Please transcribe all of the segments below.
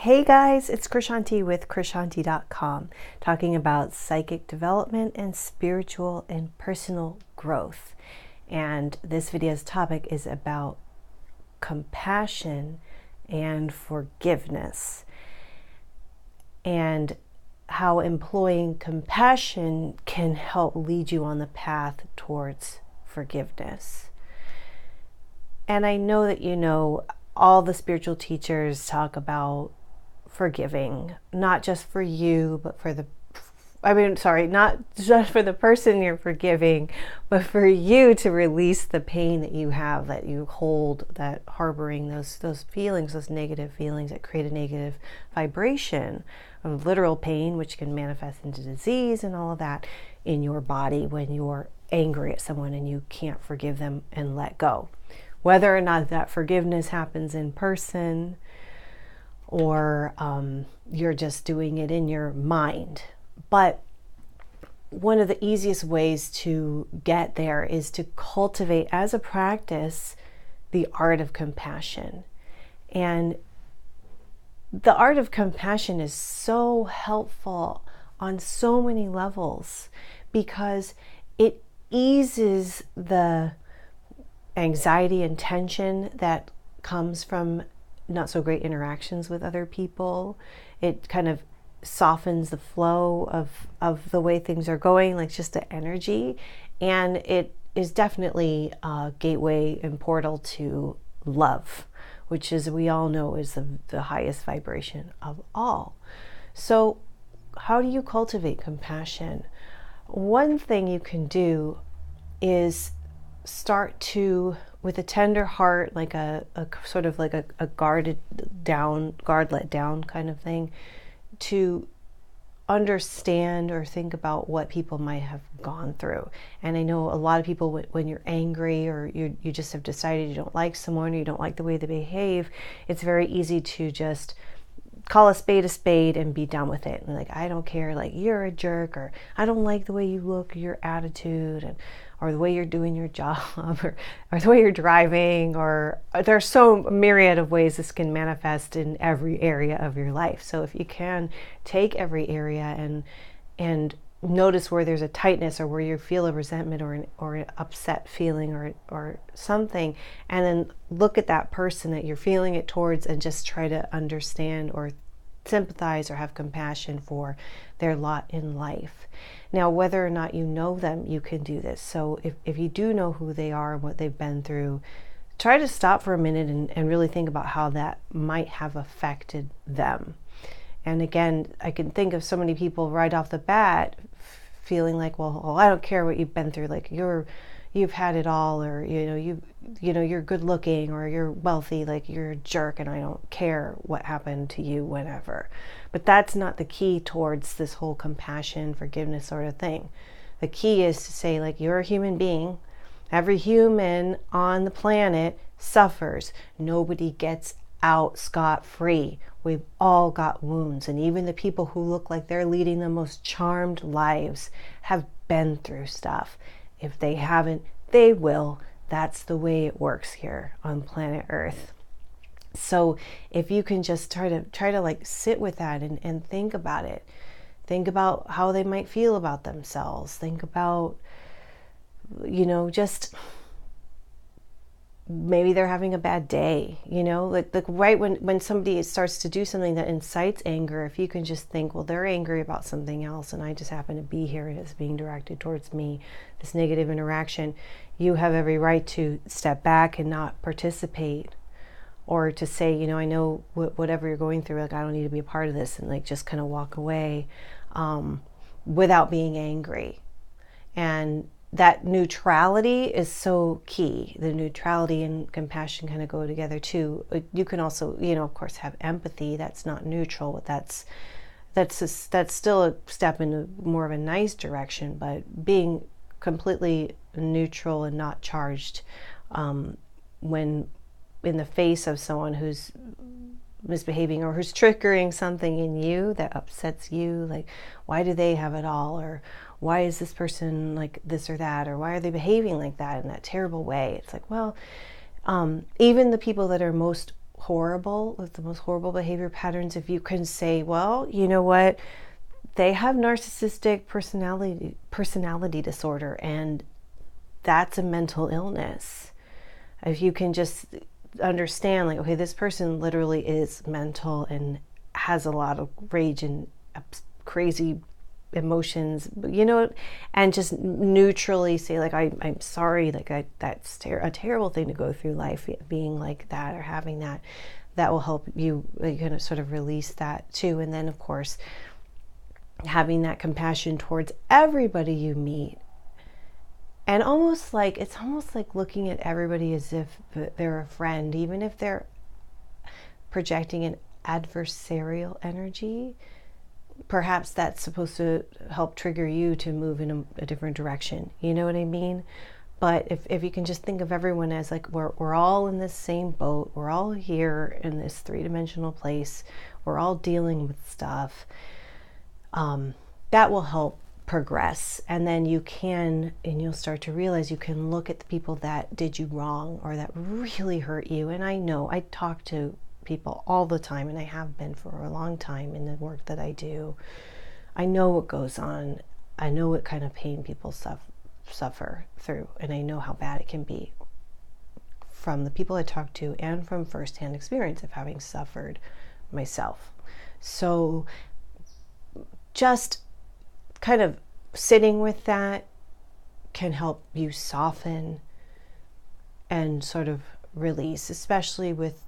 Hey guys, it's Krishantiw with Krishanti.com, talking about psychic development and spiritual and personal growth. And this video's topic is about compassion and forgiveness, and how employing compassion can help lead you on the path towards forgiveness. And I know that all the spiritual teachers talk about forgiving, not just for you, but not just for the person you're forgiving, but for you to release the pain that you have, that you hold, that harboring those feelings, those negative feelings that create a negative vibration of literal pain, which can manifest into disease and all of that in your body when you're angry at someone and you can't forgive them and let go. Whether or not that forgiveness happens in person or you're just doing it in your mind. But one of the easiest ways to get there is to cultivate as a practice the art of compassion. And the art of compassion is so helpful on so many levels because it eases the anxiety and tension that comes from not so great interactions with other people. It kind of softens the flow of the way things are going, like just the energy. And it is definitely a gateway and portal to love, which, as we all know, is the highest vibration of all. So how do you cultivate compassion? One thing you can do is start to, with a tender heart, like a sort of like a guard let down kind of thing, to understand or think about what people might have gone through. And I know a lot of people, when you're angry or you just have decided you don't like someone or you don't like the way they behave, it's very easy to just call a spade and be done with it. And like, I don't care, like, you're a jerk, or I don't like the way you look, your attitude, or the way you're doing your job, or the way you're driving, or there's so myriad of ways this can manifest in every area of your life. So if you can take every area and notice where there's a tightness or where you feel a resentment or an upset feeling or something, and then look at that person that you're feeling it towards and just try to understand or sympathize or have compassion for their lot in life. Now, whether or not you know them, you can do this. So if you do know who they are and what they've been through, try to stop for a minute and really think about how that might have affected them. And again, I can think of so many people right off the bat feeling like, well, I don't care what you've been through. Like, you've had it all, or you're good looking, or you're wealthy, like you're a jerk, and I don't care what happened to you whenever. But that's not the key towards this whole compassion, forgiveness sort of thing. The key is to say, like, you're a human being. Every human on the planet suffers. Nobody gets out scot-free. We've all got wounds, and even the people who look like they're leading the most charmed lives have been through stuff. If they haven't, they will. That's the way it works here on planet Earth. So if you can just try to like sit with that and think about it. Think about how they might feel about themselves. Think about, just maybe they're having a bad day, like right when somebody starts to do something that incites anger, if you can just think, well, they're angry about something else and I just happen to be here and it's being directed towards me, this negative interaction, you have every right to step back and not participate, or to say, I know whatever you're going through, like, I don't need to be a part of this, and like just kind of walk away without being angry. And that neutrality is so key. The neutrality and compassion kind of go together too. You can also, of course, have empathy. That's not neutral, but that's still a step in more of a nice direction. But being completely neutral and not charged when in the face of someone who's misbehaving or who's triggering something in you that upsets you, like, why do they have it all, or why is this person like this or that, or why are they behaving like that in that terrible way? It's like, well, even the people that are most horrible, with the most horrible behavior patterns, if you can say, well, you know what, they have narcissistic personality disorder, and that's a mental illness. If you can just understand, like, okay, this person literally is mental and has a lot of rage and crazy emotions, you know, and just neutrally say, like, I'm sorry, like, that's a terrible thing to go through life, being like that or having that. That will help you kind of sort of release that too. And then, of course, having that compassion towards everybody you meet. And it's almost like looking at everybody as if they're a friend, even if they're projecting an adversarial energy. Perhaps that's supposed to help trigger you to move in a different direction. You know what I mean? But if you can just think of everyone as like, we're all in this same boat. We're all here in this three-dimensional place. We're all dealing with stuff. That will help progress. And then you'll start to realize you can look at the people that did you wrong or that really hurt you. And I know I talk to people all the time, and I have been for a long time in the work that I do. I know what goes on. I know what kind of pain people suffer through, and I know how bad it can be from the people I talk to and from firsthand experience of having suffered myself. So just kind of sitting with that can help you soften and sort of release, especially with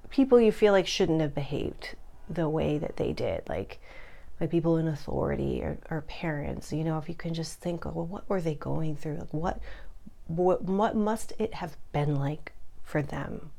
people you feel like shouldn't have behaved the way that they did, like people in authority or parents. You know, if you can just think, oh, well, what were they going through? Like what must it have been like for them?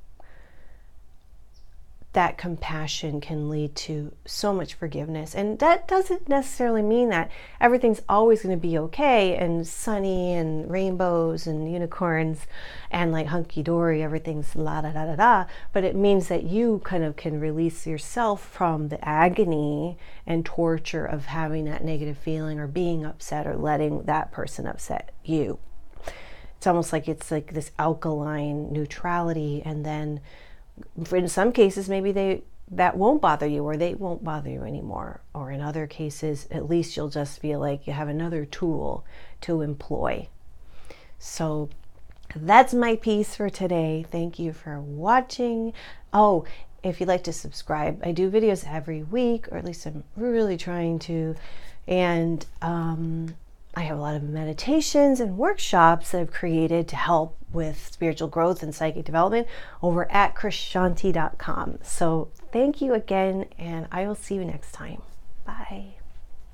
That compassion can lead to so much forgiveness. And that doesn't necessarily mean that everything's always going to be okay and sunny and rainbows and unicorns and like hunky-dory, everything's la da da da da. But it means that you kind of can release yourself from the agony and torture of having that negative feeling or being upset or letting that person upset you. It's almost like it's like this alkaline neutrality, and then in some cases, maybe that won't bother you, or they won't bother you anymore. Or in other cases, at least you'll just feel like you have another tool to employ. So that's my piece for today. Thank you for watching. Oh, if you'd like to subscribe, I do videos every week, or at least I'm really trying to. And I have a lot of meditations and workshops that I've created to help with spiritual growth and psychic development over at Krishantiw.com. So thank you again, and I will see you next time. Bye.